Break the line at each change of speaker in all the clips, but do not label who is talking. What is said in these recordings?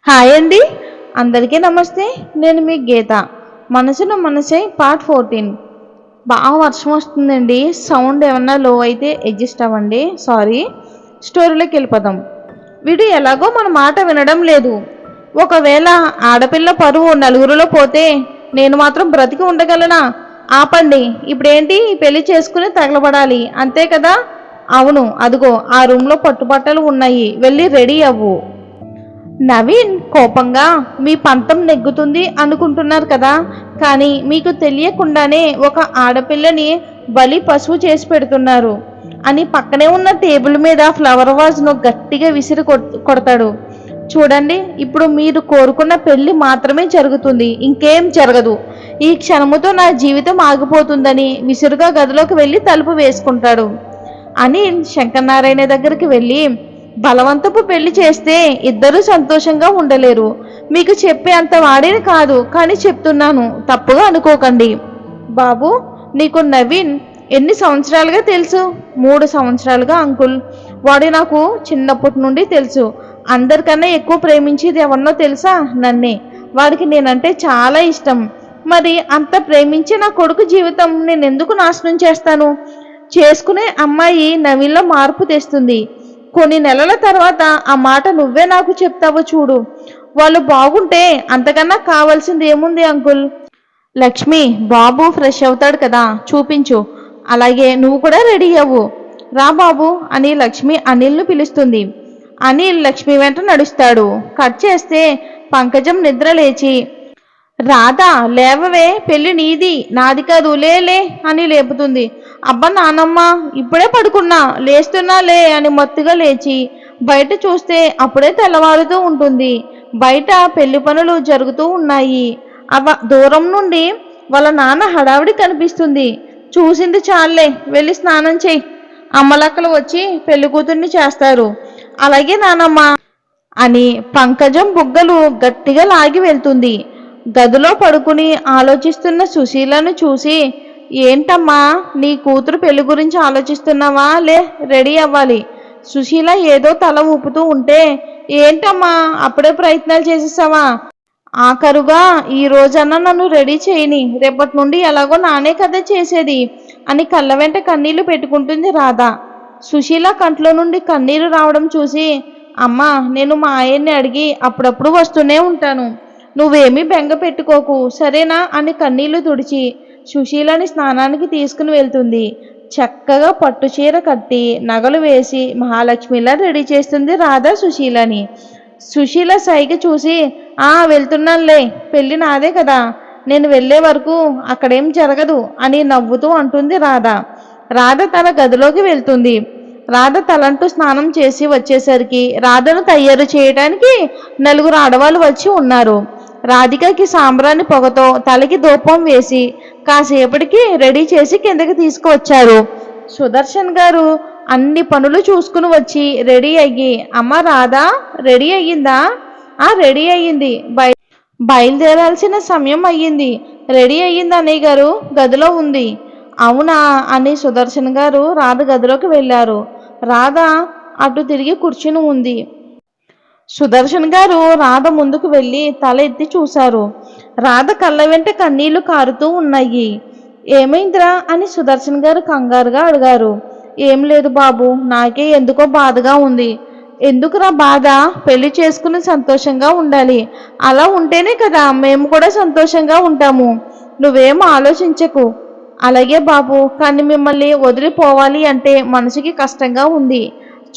Hi అండి, అందరికీ నమస్తే. నేను మీ గీత. మనసును మనసే పార్ట్ 14. బాగా వర్షం వస్తుందండి. సౌండ్ ఏమన్నా లో అయితే అడ్జస్ట్ అవ్వండి, సారీ. స్టోరీలోకి వెళ్ళిపోదాం. వీడు ఎలాగో మన మాట వినడం లేదు. ఒకవేళ ఆడపిల్ల పరువు నలుగురిలో పోతే నేను మాత్రం బ్రతికి ఉండగలనా? ఆపండి, ఇప్పుడేంటి పెళ్లి చేసుకుని తగలబడాలి అంతే కదా? అవును, అదిగో ఆ రూమ్లో పట్టుబట్టలు ఉన్నాయి, వెళ్ళి రెడీ అవ్వు. నవీన్ కోపంగా, మీ పంతం నెగ్గుతుంది అనుకుంటున్నారు కదా, కానీ మీకు తెలియకుండానే ఒక ఆడపిల్లని బలి పశువు చేసి పెడుతున్నారు అని పక్కనే ఉన్న టేబుల్ మీద ఫ్లవర్ వాజ్ను గట్టిగా విసిరి కొడతాడు. చూడండి, ఇప్పుడు మీరు కోరుకున్న పెళ్లి మాత్రమే జరుగుతుంది, ఇంకేం జరగదు. ఈ క్షణముతో నా జీవితం ఆగిపోతుందని విసురుగా గదిలోకి వెళ్ళి తలుపు వేసుకుంటాడు. అనిల్ శంకరనారాయణ దగ్గరికి వెళ్ళి, బలవంతపు పెళ్లి చేస్తే ఇద్దరూ సంతోషంగా ఉండలేరు. మీకు చెప్పే అంత వాడిని కాదు, కానీ చెప్తున్నాను, తప్పుగా అనుకోకండి. బాబు, నీకు నవీన్ ఎన్ని సంవత్సరాలుగా తెలుసు? 3 సంవత్సరాలుగా అంకుల్. వాడు నాకు చిన్నప్పటి నుండి తెలుసు. అందరికన్నా ఎక్కువ ప్రేమించేది ఎవరినో తెలుసా? నన్నే. వాడికి నేనంటే చాలా ఇష్టం. మరి అంత ప్రేమించే నా కొడుకు జీవితం నేను ఎందుకు నాశనం చేస్తాను? చేసుకునే అమ్మాయి నవీన్లో మార్పు తెస్తుంది. కొన్ని నెలల తర్వాత ఆ మాట నువ్వే నాకు చెప్తావు చూడు. వాళ్ళు బాగుంటే అంతకన్నా కావాల్సింది ఏముంది అంకుల్? లక్ష్మి, బాబు ఫ్రెష్ అవుతాడు కదా, చూపించు. అలాగే నువ్వు కూడా రెడీ అవ్వు. రా బాబు అని లక్ష్మి అనిల్ను పిలుస్తుంది. అనిల్ లక్ష్మి వెంట నడుస్తాడు. కట్ చేస్తే పంకజం నిద్ర లేచి, రాధా లేవవే, పెళ్లి నీది నాది కాదు, లే అని లేపుతుంది. అబ్బా నానమ్మ, ఇప్పుడే పడుకున్నా, లేస్తున్నా లే అని మత్తుగా లేచి బయట చూస్తే అప్పుడే తెల్లవారుతూ ఉంటుంది. బయట పెళ్లి పనులు జరుగుతూ ఉన్నాయి. దూరం నుండి వాళ్ళ నాన్న హడావిడి కనిపిస్తుంది. చూసింది చాలే, వెళ్ళి స్నానం చెయ్యి. అమ్మలక్కలు వచ్చి పెళ్లి కూతుర్ని చేస్తారు. అలాగే నానమ్మ అని పంకజం బుగ్గలు గట్టిగా లాగి వెళ్తుంది. గదిలో పడుకుని ఆలోచిస్తున్న సుశీలను చూసి, ఏంటమ్మా, నీ కూతురు పెళ్లి గురించి ఆలోచిస్తున్నావా? లే, రెడీ అవ్వాలి. సుశీల ఏదో తల ఊపుతూ ఉంటే, ఏంటమ్మా అప్పుడే ప్రయత్నాలు చేసేసావా? ఆఖరుగా ఈ రోజన్నా నన్ను రెడీ చేయని, రేపటి నుండి ఎలాగో నానే కదా చేసేది అని కళ్ళ వెంట కన్నీళ్లు పెట్టుకుంటుంది రాధ. సుశీల కంట్లో నుండి కన్నీరు రావడం చూసి, అమ్మా, నేను మా ఆయన్ని అడిగి అప్పుడప్పుడు వస్తూనే ఉంటాను, నువ్వేమీ బెంగ పెట్టుకోకు సరేనా అని కన్నీళ్లు తుడిచి సుశీలని స్నానానికి తీసుకుని వెళ్తుంది. చక్కగా పట్టు చీర కట్టి నగలు వేసి మహాలక్ష్మిలా రెడీ చేస్తుంది రాధా సుశీలని. సుశీల సైగ చూసి, వెళ్తున్నానులే, పెళ్ళి నాదే కదా, నేను వెళ్ళే వరకు అక్కడేం జరగదు అని నవ్వుతూ అంటుంది రాధ. రాధ తన గదిలోకి వెళ్తుంది. రాధ తలంటూ స్నానం చేసి వచ్చేసరికి రాధను తయారు చేయడానికి 4 ఆడవాళ్ళు వచ్చి ఉన్నారు. రాధికకి సాంబ్రాణి పొగతో తలకి ధూపం వేసి కాసేపటికి రెడీ చేసి కిందకి తీసుకువచ్చారు. సుదర్శన్ గారు అన్ని పనులు చూసుకుని వచ్చి రెడీ అయ్యి, అమ్మ రాధా రెడీ అయ్యిందా? రెడీ అయ్యింది, బయలుదేరాల్సిన సమయం అయ్యింది. రెడీ అయ్యింది అన్నయ్య గారు, గదిలో ఉంది. అవునా అని సుదర్శన్ గారు రాధ గదిలోకి వెళ్ళారు. రాధ అటు తిరిగి కూర్చుని ఉంది. సుదర్శన్ గారు రాధ ముందుకు వెళ్ళి తల ఎత్తి చూశారు. రాధ కళ్ళ వెంట కన్నీళ్లు కారుతూ ఉన్నాయి. ఏమైందిరా అని సుదర్శన్ గారు కంగారుగా అడిగారు. ఏం లేదు బాబు, నాకే ఎందుకో బాధగా ఉంది. ఎందుకురా బాధ? పెళ్లి చేసుకుని సంతోషంగా ఉండాలి, అలా ఉంటేనే కదా మేము కూడా సంతోషంగా ఉంటాము. నువ్వేం ఆలోచించకు. అలాగే బాబు, కానీ మిమ్మల్ని వదిలిపోవాలి అంటే మనసుకి కష్టంగా ఉంది.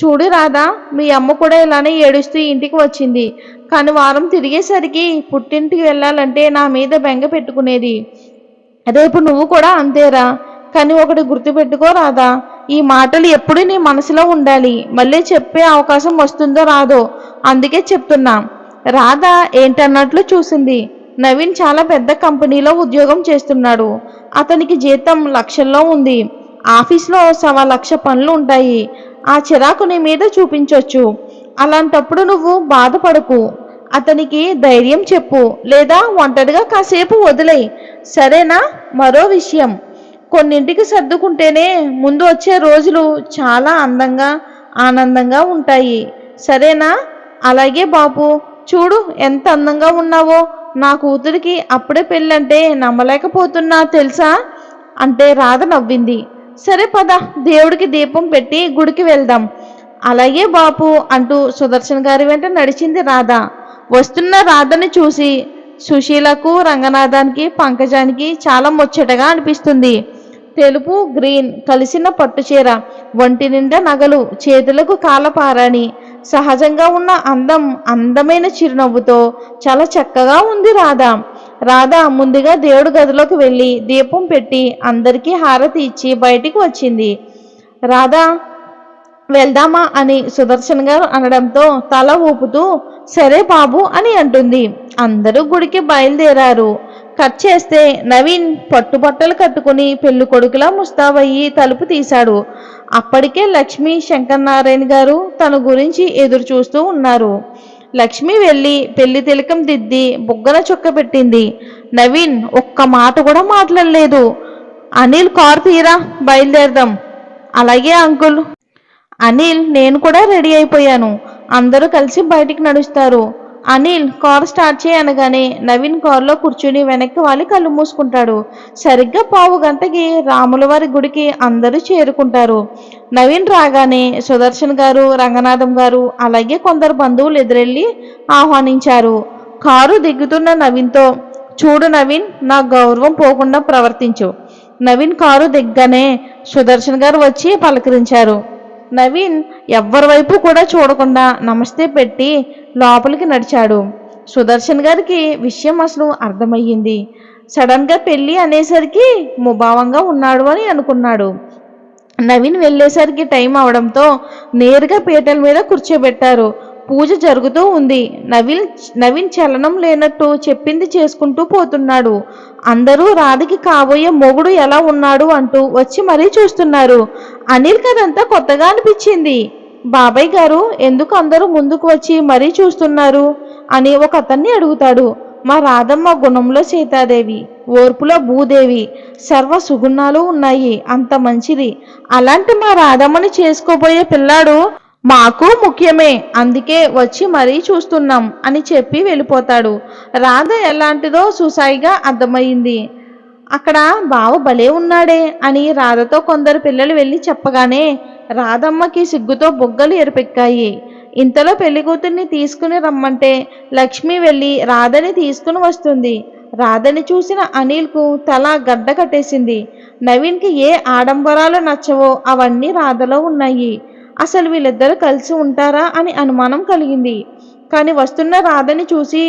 చూడు రాధా, మీ అమ్మ కూడా ఇలానే ఏడుస్తూ ఇంటికి వచ్చింది, కానీ వారం తిరిగేసరికి పుట్టింటికి వెళ్ళాలంటే నా మీద బెంగ పెట్టుకునేది. రేపు నువ్వు కూడా అంతేరా. కానీ ఒకటి గుర్తుపెట్టుకో రాధా, ఈ మాటలు ఎప్పుడు నీ మనసులో ఉండాలి. మళ్ళీ చెప్పే అవకాశం వస్తుందో రాదో, అందుకే చెప్తున్నా. రాధ ఏంటన్నట్లు చూసింది. నవీన్ చాలా పెద్ద కంపెనీలో ఉద్యోగం చేస్తున్నాడు. అతనికి జీతం లక్షల్లో ఉంది. ఆఫీస్లో 1,00,000 పనులు ఉంటాయి. ఆ చిరాకు నీ మీద చూపించవచ్చు. అలాంటప్పుడు నువ్వు బాధపడకు. అతనికి ధైర్యం చెప్పు, లేదా ఒంటరిగా కాసేపు వదిలేయి, సరేనా? మరో విషయం, కొన్నింటికి సర్దుకుంటేనే ముందు వచ్చే రోజులు చాలా అందంగా ఆనందంగా ఉంటాయి, సరేనా? అలాగే బాబు, చూడు ఎంత అందంగా ఉన్నావో, నా కూతురికి అప్పుడే పెళ్ళంటే నమ్మలేకపోతున్నా తెలుసా అంటే రాధ నవ్వింది. సరే పద, దేవుడికి దీపం పెట్టి గుడికి వెళ్దాం. అలాగే బాపు అంటూ సుదర్శన్ గారి వెంట నడిచింది రాధ. వస్తున్న రాధని చూసి సుశీలకు, రంగనాథానికి, పంకజానికి చాలా ముచ్చటగా అనిపిస్తుంది. తెలుపు గ్రీన్ కలిసిన పట్టుచీర, ఒంటి నిండా నగలు, చేతులకు కాలపారాని, సహజంగా ఉన్న అందమైన చిరునవ్వుతో చాలా చక్కగా ఉంది రాధ. రాధ ముందుగా దేవుడి గదిలోకి వెళ్ళి దీపం పెట్టి అందరికీ హారతి ఇచ్చి బయటికి వచ్చింది. రాధ వెళ్దామా అని సుదర్శన్ గారు అనడంతో తల ఊపుతూ సరే బాబు అని అంటుంది. అందరూ గుడికి బయలుదేరారు. కట్ చేస్తే నవీన్ పట్టుబట్టలు కట్టుకుని పెళ్లి కొడుకులా ముస్తాబయ్యి తలుపు తీశాడు. అప్పటికే లక్ష్మి, శంకరనారాయణ గారు తన గురించి ఎదురు చూస్తూ ఉన్నారు. లక్ష్మి వెళ్ళి పెళ్లి తిలకం దిద్ది బుగ్గన చుక్క పెట్టింది. నవీన్ ఒక్క మాట కూడా మాట్లాడలేదు. అనిల్ కారు తీరా, బయలుదేరదాం. అలాగే అంకుల్. అనిల్ నేను కూడా రెడీ అయిపోయాను. అందరూ కలిసి బయటికి నడుస్తారు. అనిల్ కారు స్టార్ట్ చేయనగానే నవీన్ కారులో కూర్చుని వెనక్కి వాలి కళ్ళు మూసుకుంటాడు. సరిగ్గా పావు గంటకి రాములవారి గుడికి అందరూ చేరుకుంటారు. నవీన్ రాగానే సుదర్శన్ గారు, రంగనాథం గారు అలాగే కొందరు బంధువులు ఎదురెళ్ళి ఆహ్వానించారు. కారు దిగుతున్న నవీన్తో చూడు నవీన్, నా గౌరవం పోకుండా ప్రవర్తించు. నవీన్ కారు దిగ్గానే సుదర్శన్ గారు వచ్చి పలకరించారు. నవీన్ ఎవ్వరి వైపు కూడా చూడకుండా నమస్తే పెట్టి లోపలికి నడిచాడు. సుదర్శన్ గారికి విషయం అసలు అర్థమయ్యింది. సడన్గా పెళ్ళి అనేసరికి ముభావంగా ఉన్నాడు అని అనుకున్నాడు. నవీన్ వెళ్ళేసరికి టైం అవడంతో నేరుగా పీటల మీద కూర్చోబెట్టారు. పూజ జరుగుతూ ఉంది. నవీన్ చలనం లేనట్టు చెప్పింది చేసుకుంటూ పోతున్నాడు. అందరూ రాధకి కాబోయే మొగుడు ఎలా ఉన్నాడు అంటూ వచ్చి మరీ చూస్తున్నారు. అనిల్ కదంతా కొత్తగా అనిపించింది. బాబాయ్ గారు ఎందుకు అందరూ ముందుకు వచ్చి మరీ చూస్తున్నారు అని ఒక అతన్ని అడుగుతాడు. మా రాధమ్మ గుణంలో సీతాదేవి, ఓర్పులో భూదేవి, సర్వ సుగుణాలు ఉన్నాయి, అంత మంచిది. అలాంటి మా రాధమ్మని చేసుకోబోయే పిల్లాడు మాకు ముఖ్యమే, అందుకే వచ్చి మరీ చూస్తున్నాం అని చెప్పి వెళ్ళిపోతాడు. రాధ ఎలాంటిదో సుసాయిగా అర్థమైంది. అక్కడ బావ భలే ఉన్నాడే అని రాధతో కొందరు పిల్లలు వెళ్ళి చెప్పగానే రాధమ్మకి సిగ్గుతో బొగ్గలు ఎరుపెక్కాయి. ఇంతలో పెళ్లికూతుర్ని తీసుకుని రమ్మంటే లక్ష్మి వెళ్ళి రాధని తీసుకుని వస్తుంది. రాధని చూసిన అనిల్కు తల గడ్డ కట్టేసింది. నవీన్కి ఏ ఆడంబరాలు నచ్చవో అవన్నీ రాధలో ఉన్నాయి. అసలు వీళ్ళిద్దరూ కలిసి ఉంటారా అని అనుమానం కలిగింది. కానీ వస్తున్న రాధని చూసి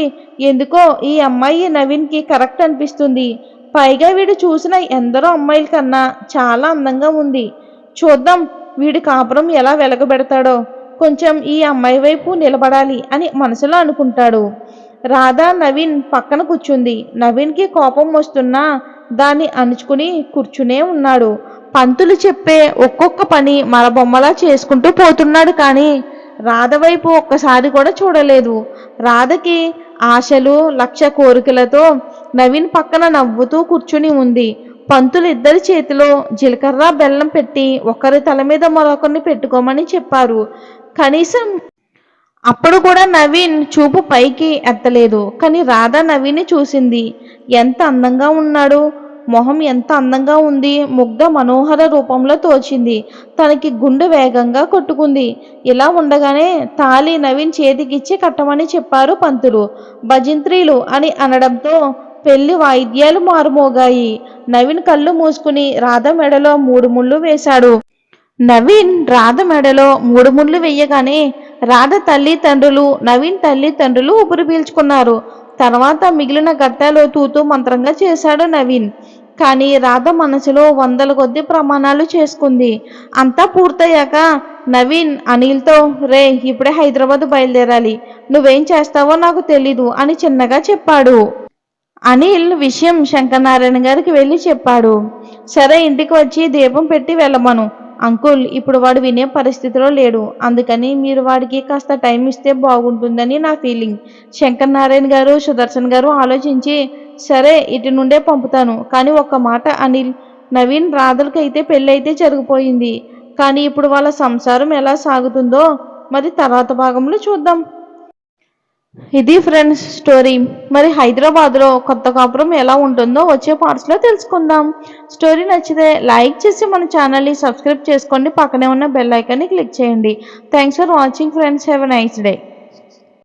ఎందుకో ఈ అమ్మాయి నవీన్కి కరెక్ట్ అనిపిస్తుంది. పైగా వీడు చూసిన ఎందరో అమ్మాయిల కన్నా చాలా అందంగా ఉంది. చూద్దాం వీడి కాపురం ఎలా వెలగబెడతాడో, కొంచెం ఈ అమ్మాయి వైపు నిలబడాలి అని మనసులో అనుకుంటాడు. రాధ నవీన్ పక్కన కూర్చుంది. నవీన్కి కోపం వస్తున్నా దాన్ని అణుచుకుని కూర్చునే ఉన్నాడు. పంతులు చెప్పే ఒక్కొక్క పని మరబొమ్మలా చేసుకుంటూ పోతున్నాడు. కానీ రాధ వైపు ఒక్కసారి కూడా చూడలేదు. రాధకి ఆశలు, లక్ష కోరికలతో నవీన్ పక్కన నవ్వుతూ కూర్చుని ఉంది. పంతులు ఇద్దరి చేతిలో జీలకర్ర బెల్లం పెట్టి ఒకరి తల మీద మరొకరిని పెట్టుకోమని చెప్పారు. కనీసం అప్పుడు కూడా నవీన్ చూపు పైకి ఎత్తలేదు. కానీ రాధ నవీన్ని చూసింది. ఎంత అందంగా ఉన్నాడు, మొహం ఎంత అందంగా ఉంది, ముగ్ధ మనోహర రూపంలో తోచింది. తనకి గుండె వేగంగా కొట్టుకుంది. ఇలా ఉండగానే తాళి నవీన్ చేతికిచ్చి కట్టమని చెప్పారు పంతులు. భజంత్రీలు అని అనడంతో పెళ్లి వాయిద్యాలు మారుమోగాయి. నవీన్ కళ్ళు మూసుకుని రాధ మెడలో 3 ముళ్ళు వేశాడు. నవీన్ రాధ మెడలో 3 ముళ్ళు వేయగానే రాధ తల్లిదండ్రులు, నవీన్ తల్లిదండ్రులు ఊపిరి పీల్చుకున్నారు. తర్వాత మిగిలిన ఘట్టాలు తూతూ మంత్రంగా చేశాడు నవీన్. కానీ రాధ మనసులో 100ల కొద్ది ప్రమాణాలు చేసుకుంది. అంతా పూర్తయ్యాక నవీన్ అనిల్తో రే ఇప్పుడే హైదరాబాద్ బయలుదేరాలి, నువ్వేం చేస్తావో నాకు తెలీదు అని చిన్నగా చెప్పాడు. అనిల్ విషయం శంకరనారాయణ గారికి వెళ్ళి చెప్పాడు. సరే ఇంటికి వచ్చి దీపం పెట్టి వెళ్ళమను. అంకుల్ ఇప్పుడు వాడు వినే పరిస్థితిలో లేడు, అందుకని మీరు వాడికి కాస్త టైం ఇస్తే బాగుంటుందని నా ఫీలింగ్. శంకరనారాయణ గారు, సుదర్శన్ గారు ఆలోచించి సరే ఇటు నుండే పంపుతాను. కానీ ఒక్క మాట అనిల్, నవీన్ రాధలకైతే పెళ్ళైతే జరిగిపోయింది. కానీ ఇప్పుడు వాళ్ళ సంసారం ఎలా సాగుతుందో మరి తర్వాత భాగంలో చూద్దాం. ఇది ఫ్రెండ్స్ స్టోరీ. మరి హైదరాబాద్లో కొత్త కాపురం ఎలా ఉంటుందో వచ్చే పార్ట్స్లో తెలుసుకుందాం. స్టోరీ నచ్చితే లైక్ చేసి మన ఛానల్ని సబ్స్క్రైబ్ చేసుకోండి. పక్కనే ఉన్న బెల్ ఐకాన్ని క్లిక్ చేయండి. Thanks for watching friends. Have a nice day.